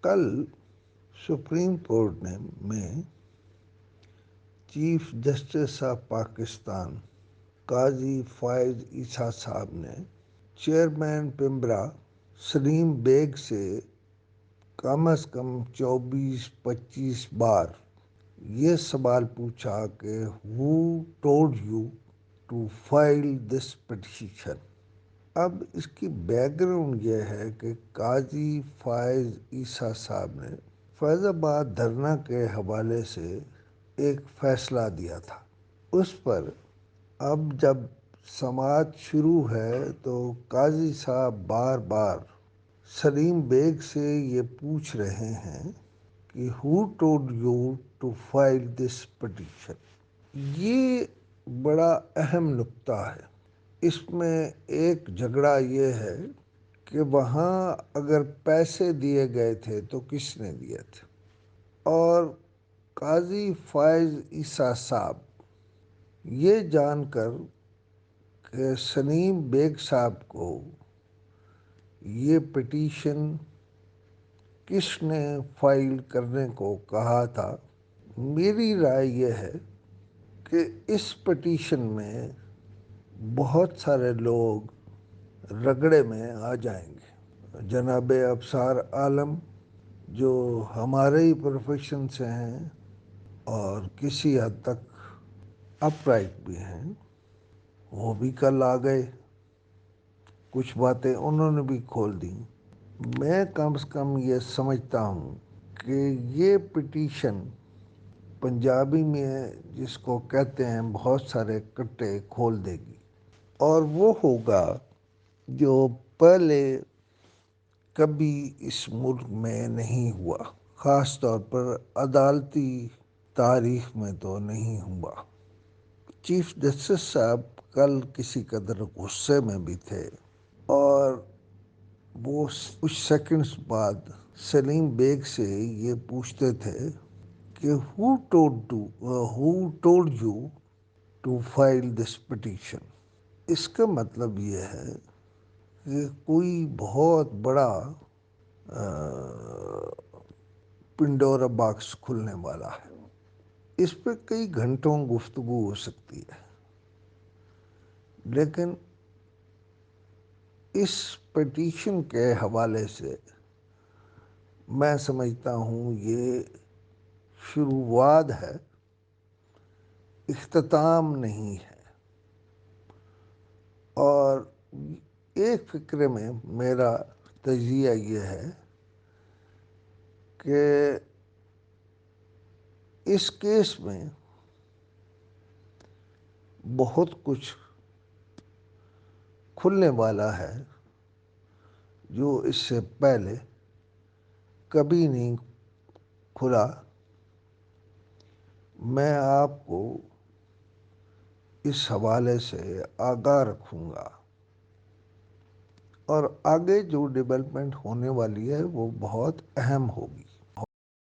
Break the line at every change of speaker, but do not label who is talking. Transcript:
کل supreme court میں chief justice of Pakistan قاضی فائز عیسیٰ صاحب نے چیئرمین پیمبرا سلیم بیگ سے کم از کم 24-25 بار یہ سوال پوچھا کہ who told you to file this petition. اب اس کی بیک گراؤنڈ یہ ہے کہ قاضی فائز عیسیٰ صاحب نے فیض آباد دھرنا کے حوالے سے ایک فیصلہ دیا تھا. اس پر اب جب سماعت شروع ہے تو قاضی صاحب بار بار سلیم بیگ سے یہ پوچھ رہے ہیں کہ who told you to file this petition. یہ بڑا اہم نکتہ ہے. اس میں ایک جھگڑا یہ ہے کہ وہاں اگر پیسے دیے گئے تھے تو کس نے دیے تھے، اور قاضی فائز عیسیٰ صاحب یہ جان کر کہ سلیم بیگ صاحب کو یہ پٹیشن کس نے فائل کرنے کو کہا تھا، میری رائے یہ ہے کہ اس پٹیشن میں بہت سارے لوگ رگڑے میں آ جائیں گے. جناب ابصار عالم جو ہمارے ہی پروفیشن سے ہیں اور کسی حد تک اپ رائٹ بھی ہیں، وہ بھی کل آ گئے. کچھ باتیں انہوں نے بھی کھول دیں. میں کم سے کم یہ سمجھتا ہوں کہ یہ پٹیشن پنجابی میں جس کو کہتے ہیں بہت سارے کٹے کھول دے گی، اور وہ ہوگا جو پہلے کبھی اس ملک میں نہیں ہوا، خاص طور پر عدالتی تاریخ میں تو نہیں ہوا. چیف جسٹس صاحب کل کسی قدر غصے میں بھی تھے، اور وہ کچھ سیکنڈز بعد سلیم بیگ سے یہ پوچھتے تھے کہ who told you to file this petition. اس کا مطلب یہ ہے کہ کوئی بہت بڑا پنڈورا باکس کھلنے والا ہے. اس پہ کئی گھنٹوں گفتگو ہو سکتی ہے، لیکن اس پٹیشن کے حوالے سے میں سمجھتا ہوں یہ شروعات ہے، اختتام نہیں ہے. اور ایک فکرے میں میرا تجزیہ یہ ہے کہ اس کیس میں بہت کچھ کھلنے والا ہے جو اس سے پہلے کبھی نہیں کھلا. میں آپ کو اس حوالے سے آگاہ رکھوں گا، اور آگے جو ڈیولپمنٹ ہونے والی ہے وہ بہت اہم ہوگی.